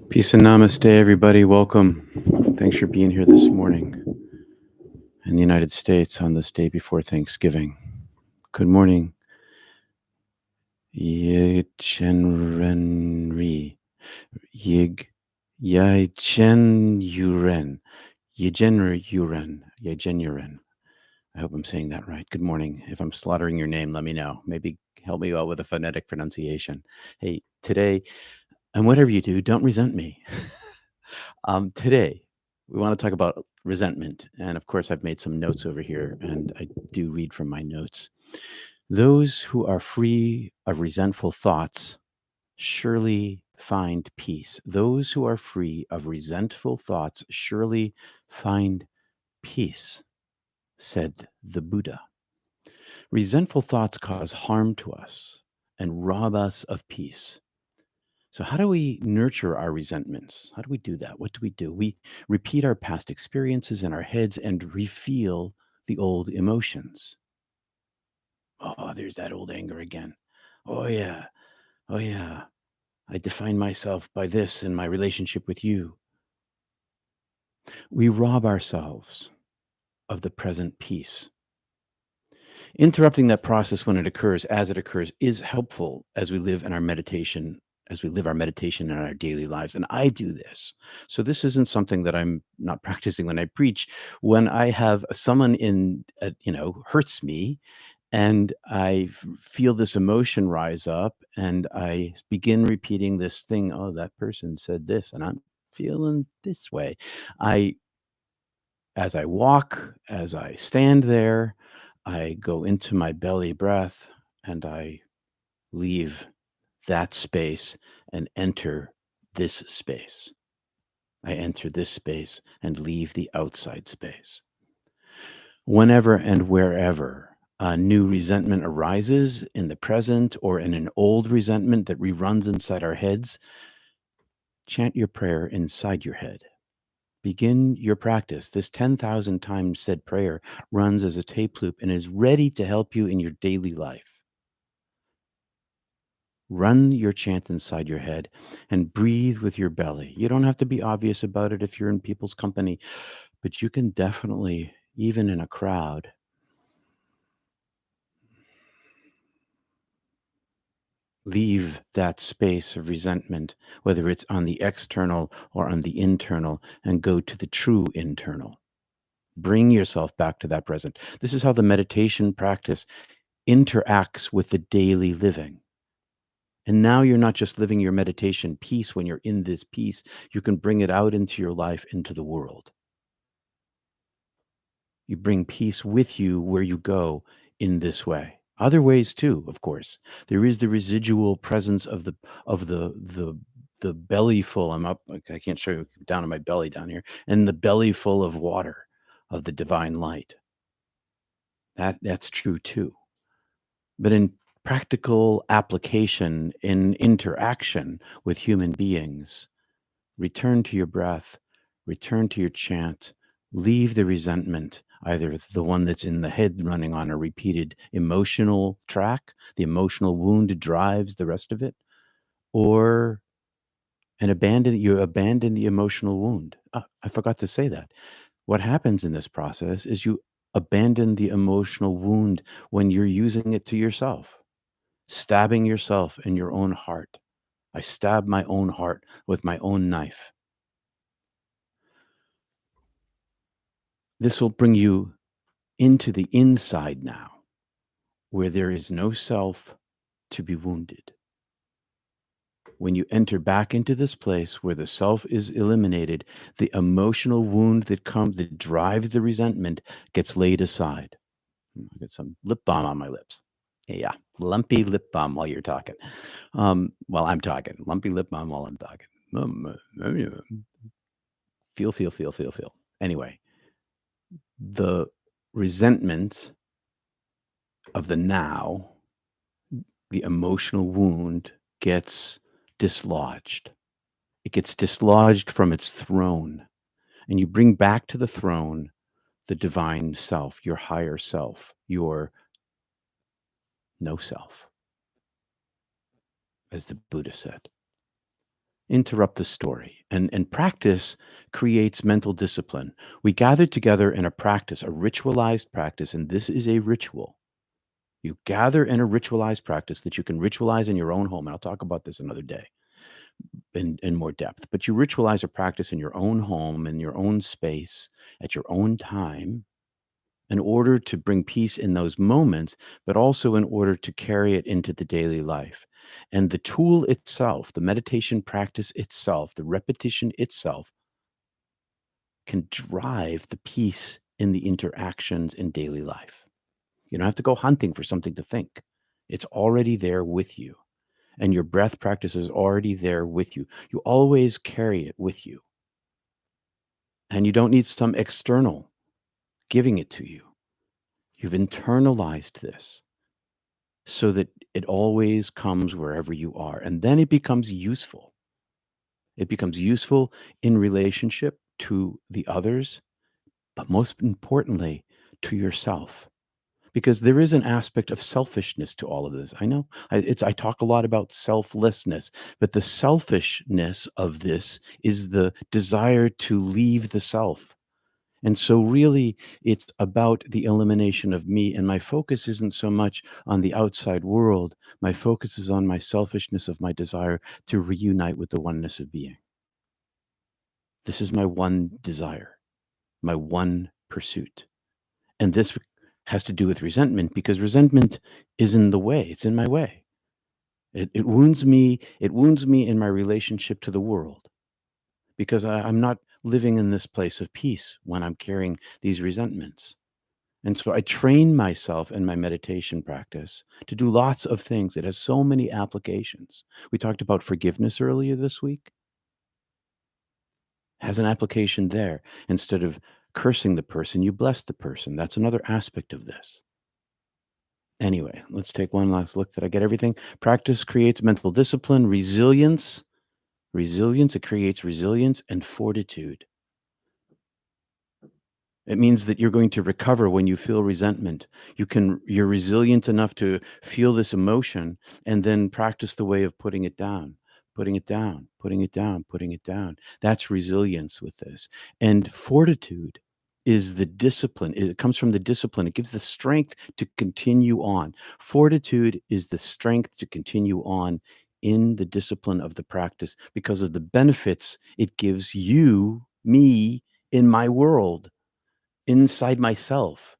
Peace and namaste, everybody. Welcome. Thanks for being here this morning in the United States on this day before Thanksgiving. Good morning. Yichenrenri. Yig. Yichen Yuren. Yichen. I hope I'm saying that right. Good morning. If I'm slaughtering your name, let me know. Maybe help me out with a phonetic pronunciation. Hey, today, and whatever you do, don't resent me. Today, we want to talk about resentment. And of course, I've made some notes over here, and I do read from my notes. Those who are free of resentful thoughts surely find peace. Those who are free of resentful thoughts surely find peace, said the Buddha. Resentful thoughts cause harm to us and rob us of peace. So, how do we nurture our resentments? How do we do that? What do? We repeat our past experiences in our heads and refeel the old emotions. Oh, there's that old anger again. Oh, yeah. Oh, yeah. I define myself by this in my relationship with you. We rob ourselves of the present peace. Interrupting that process when it occurs, as it occurs, is helpful as we live in our meditation, as we live our meditation in our daily lives. And I do this. So this isn't something that I'm not practicing when I preach. When I have someone hurts me and I feel this emotion rise up and I begin repeating this thing, oh, that person said this and I'm feeling this way. I As I walk, as I stand there, I go into my belly breath and I leave that space and enter this space. I enter this space and leave the outside space. Whenever and wherever a new resentment arises in the present or in an old resentment that reruns inside our heads, chant your prayer inside your head. Begin your practice. This 10,000 times said prayer runs as a tape loop and is ready to help you in your daily life. Run your chant inside your head and breathe with your belly. You don't have to be obvious about it if you're in people's company, but you can definitely, even in a crowd, leave that space of resentment, whether it's on the external or on the internal, and go to the true internal. Bring yourself back to that present. This is how the meditation practice interacts with the daily living. And now you're not just living your meditation peace when you're in this peace, you can bring it out into your life, into the world. You bring peace with you where you go in this way. Other ways too, of course. There is the residual presence of the belly full. I'm up, I can't show you down on my belly down here, and the belly full of water of the divine light. That's true too. But in practical application, in interaction with human beings, return to your breath, return to your chant, leave the resentment, either the one that's in the head running on a repeated emotional track, the emotional wound drives the rest of it, or you abandon the emotional wound. I forgot to say that. What happens in this process is you abandon the emotional wound when you're using it to yourself, stabbing yourself in your own heart. I stab my own heart with my own knife. This will bring you into the inside now, where there is no self to be wounded. When you enter back into this place where the self is eliminated, the emotional wound that drives the resentment gets laid aside. I got some lip balm on my lips. Yeah, lumpy lip balm while you're talking. While I'm talking, lumpy lip balm while I'm talking. Feel. Anyway, the resentment of the now, the emotional wound gets dislodged. It gets dislodged from its throne. And you bring back to the throne the divine self, your higher self, your no self, as the Buddha said. interrupt the story. And practice creates mental discipline. We gather together in a practice, a ritualized practice, and this is a ritual. You gather in a ritualized practice that you can ritualize in your own home. And I'll talk about this another day in more depth. But you ritualize a practice in your own home, in your own space, at your own time, in order to bring peace in those moments, but also in order to carry it into the daily life. And the tool itself, the meditation practice itself, the repetition itself can drive the peace in the interactions in daily life. You don't have to go hunting for something to think. It's already there with you. And your breath practice is already there with you. You always carry it with you. And you don't need some external giving it to you. You've internalized this so that it always comes wherever you are. And then it becomes useful. It becomes useful in relationship to the others, but most importantly, to yourself. Because there is an aspect of selfishness to all of this. I know I talk a lot about selflessness, but the selfishness of this is the desire to leave the self. And so, really, it's about the elimination of me. And my focus isn't so much on the outside world. My focus is on my selfishness of my desire to reunite with the oneness of being. This is my one desire, my one pursuit. And this has to do with resentment because resentment is in the way. It's in my way. It wounds me. It wounds me in my relationship to the world because I'm not living in this place of peace when I'm carrying these resentments. And so I train myself in my meditation practice to do lots of things. It has so many applications. We talked about forgiveness earlier this week. Has an application there. Instead of cursing the person, you bless the person. That's another aspect of this. Anyway, let's take one last look. Did I get everything? Practice creates mental discipline, resilience. Resilience, it creates resilience and fortitude. It means that you're going to recover when you feel resentment. You're resilient enough to feel this emotion and then practice the way of putting it down, putting it down, putting it down, putting it down. That's resilience with this. And fortitude is the discipline. It comes from the discipline. It gives the strength to continue on. Fortitude is the strength to continue on in the discipline of the practice because of the benefits it gives you, me, in my world, inside myself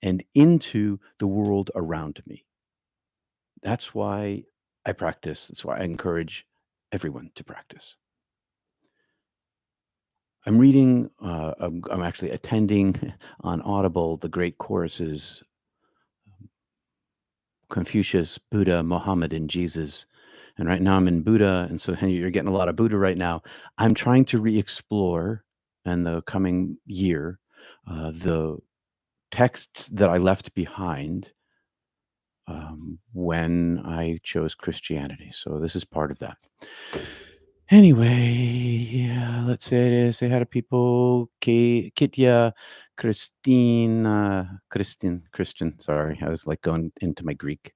and into the world around me. That's why I practice. That's why I encourage everyone to practice. I'm reading, I'm actually attending on Audible the great choruses Confucius, Buddha, Mohammed, and Jesus. And right now I'm in Buddha. And so you're getting a lot of Buddha right now. I'm trying to re explore in the coming year the texts that I left behind when I chose Christianity. So this is part of that. Anyway, yeah, let's say hi to people. Kitya, Christian. Sorry, I was like going into my Greek.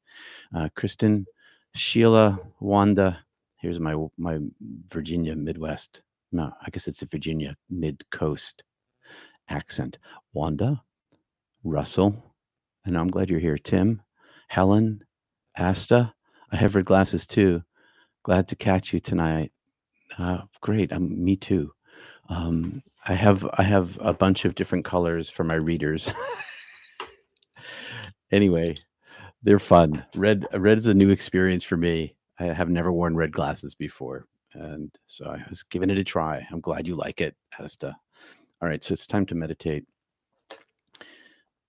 Kristen, Sheila, Wanda. Here's my Virginia Midwest. No, I guess it's a Virginia Mid Coast accent. Wanda, Russell, and I'm glad you're here. Tim, Helen, Asta. I have red glasses too. Glad to catch you tonight. Great. Me too. I have a bunch of different colors for my readers. Anyway, they're fun. Red is a new experience for me. I have never worn red glasses before, and so I was giving it a try. I'm glad you like it, Asta. All right, so it's time to meditate.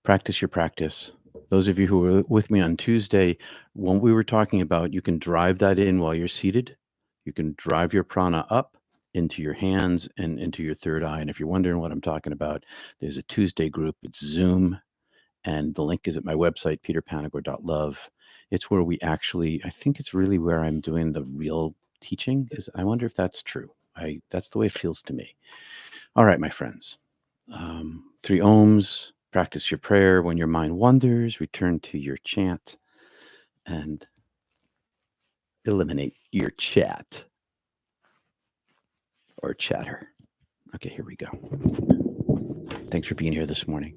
Practice your practice. Those of you who were with me on Tuesday, when we were talking about you can drive that in while you're seated, you can drive your prana up into your hands and into your third eye. And if you're wondering what I'm talking about, there's a Tuesday group. It's Zoom, and the link is at my website, peterpanagore.love. It's where we actually, I think it's really where I'm doing the real teaching. I wonder if that's true. That's the way it feels to me. All right, my friends. 3 ohms. Practice your prayer. When your mind wanders, return to your chant and eliminate your chat. or chatter. Okay, here we go. Thanks for being here this morning.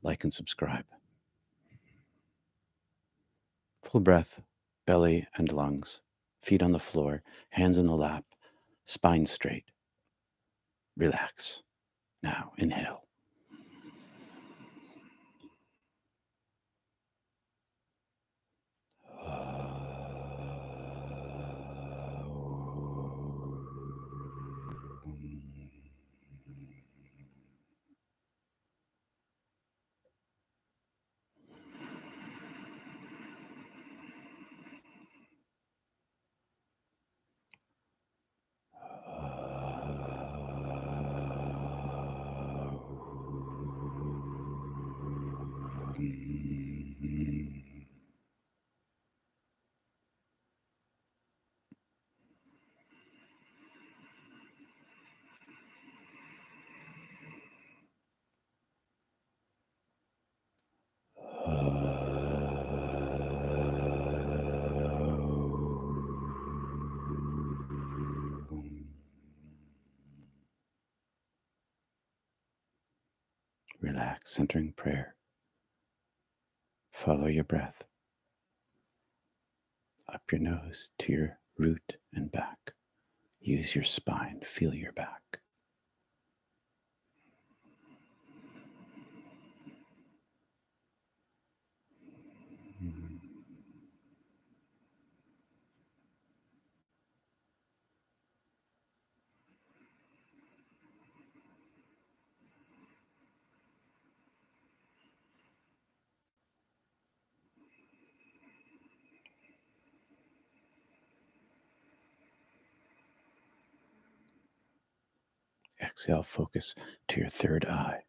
Like and subscribe. Full breath, belly and lungs, feet on the floor, hands in the lap, spine straight. Relax. Now, inhale. Relax, centering prayer. Follow your breath. Up your nose to your root and back. Use your spine. Feel your back. Exhale, focus to your third eye.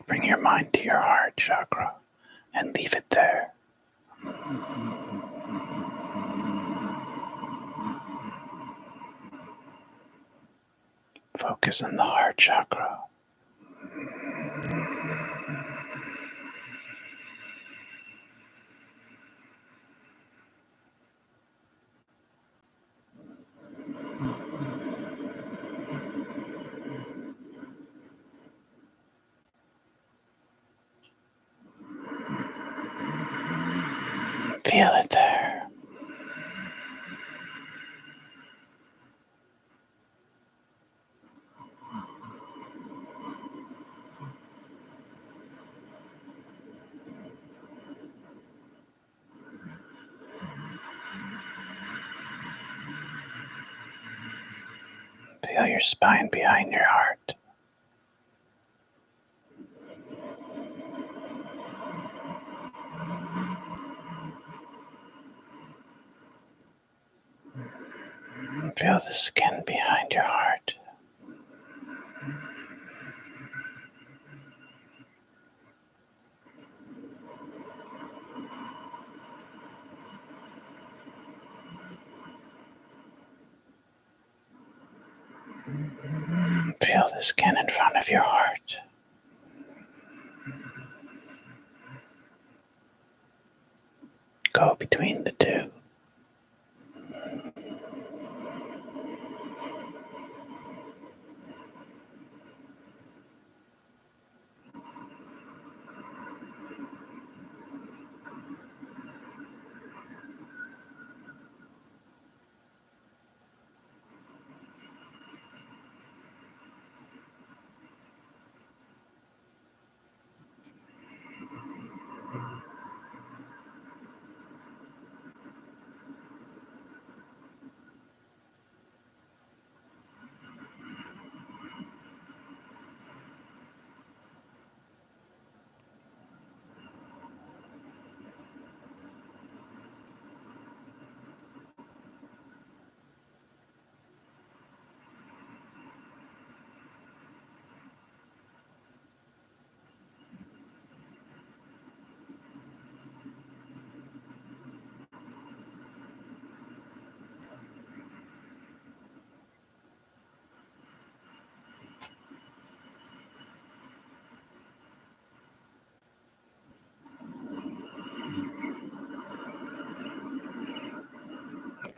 Bring your mind to your heart chakra and leave it there. Focus on the heart chakra. Feel it there. Feel your spine behind your heart. Feel the skin behind your heart. Feel the skin in front of your heart. Go between the two.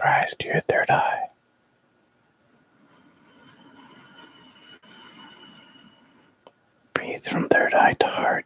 Rise to your third eye. Breathe from third eye to heart.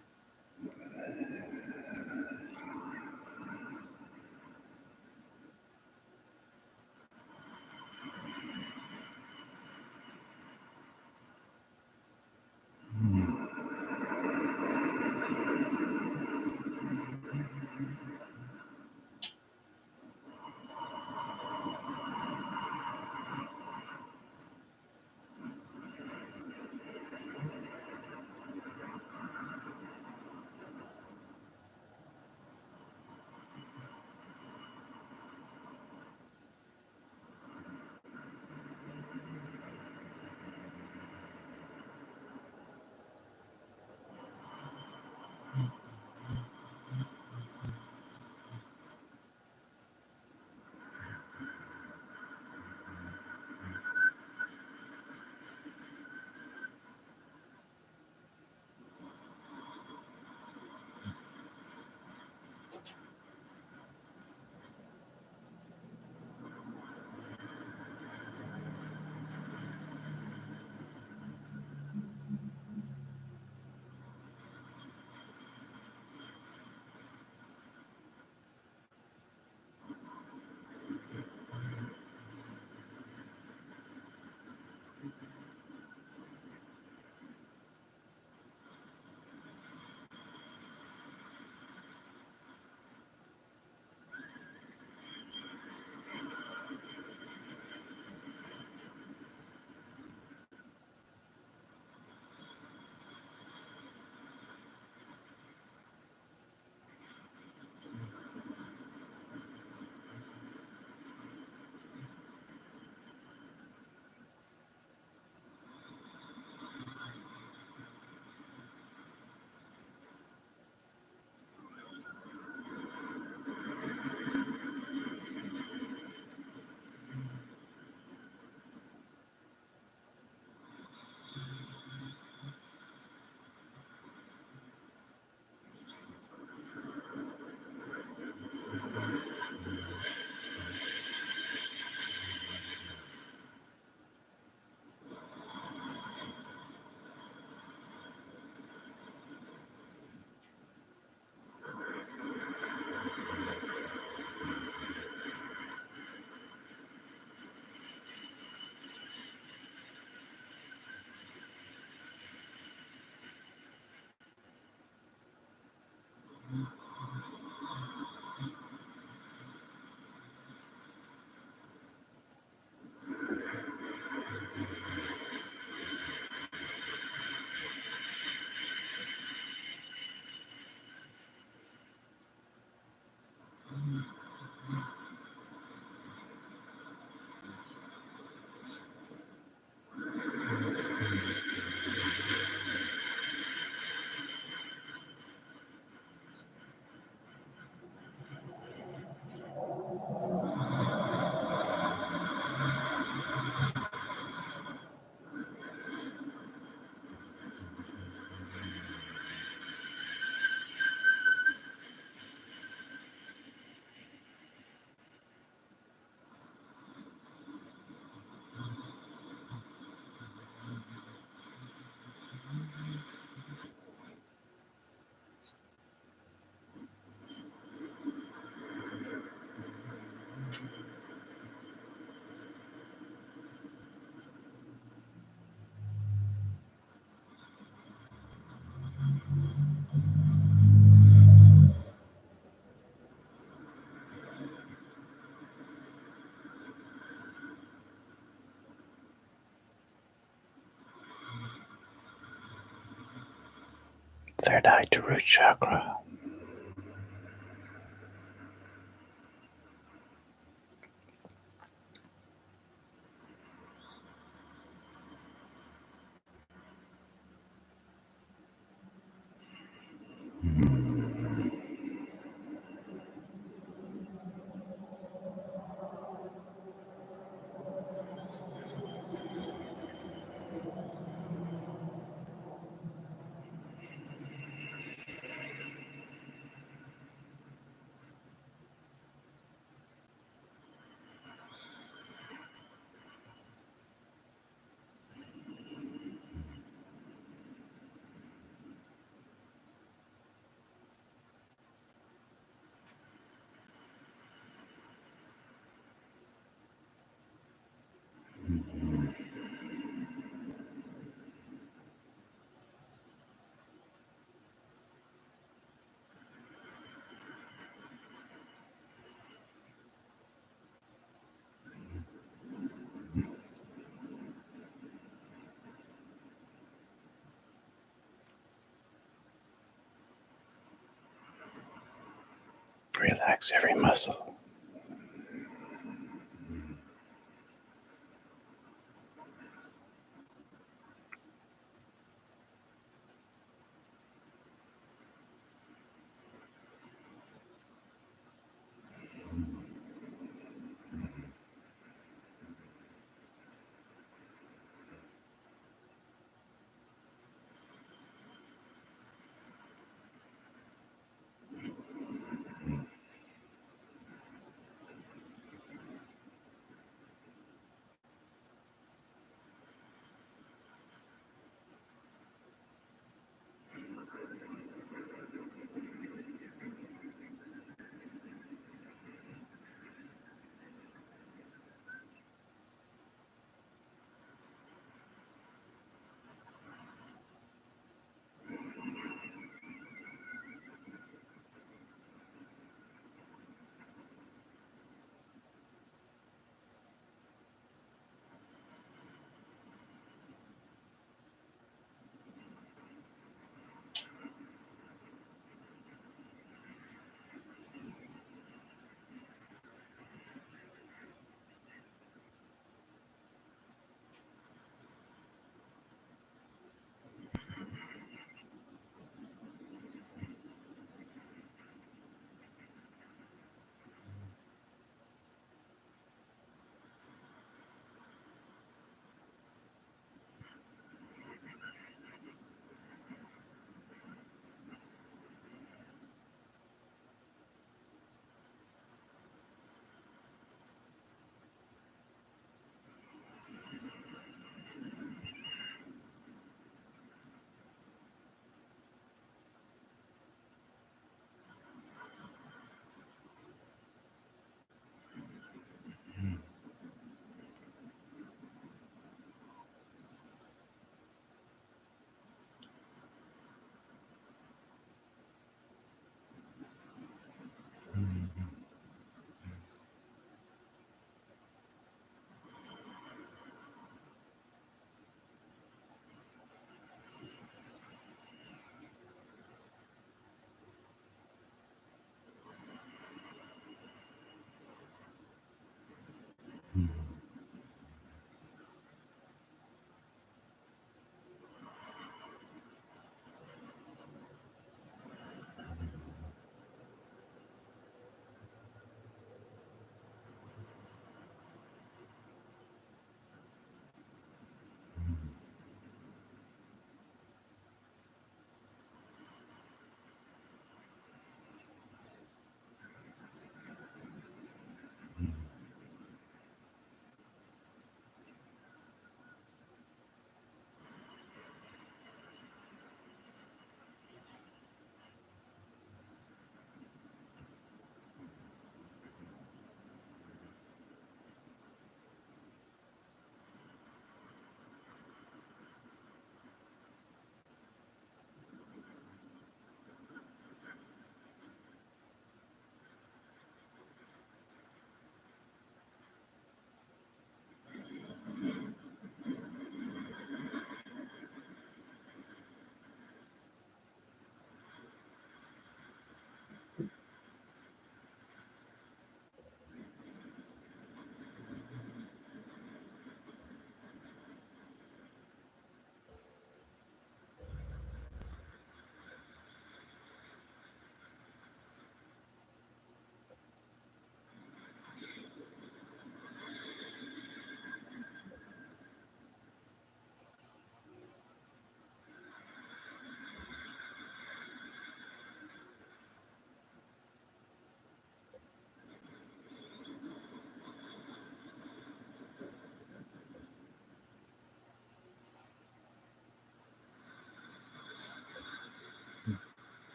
Third eye to root chakra. Relax every muscle.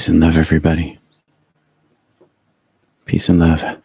Peace and love, everybody. Peace and love.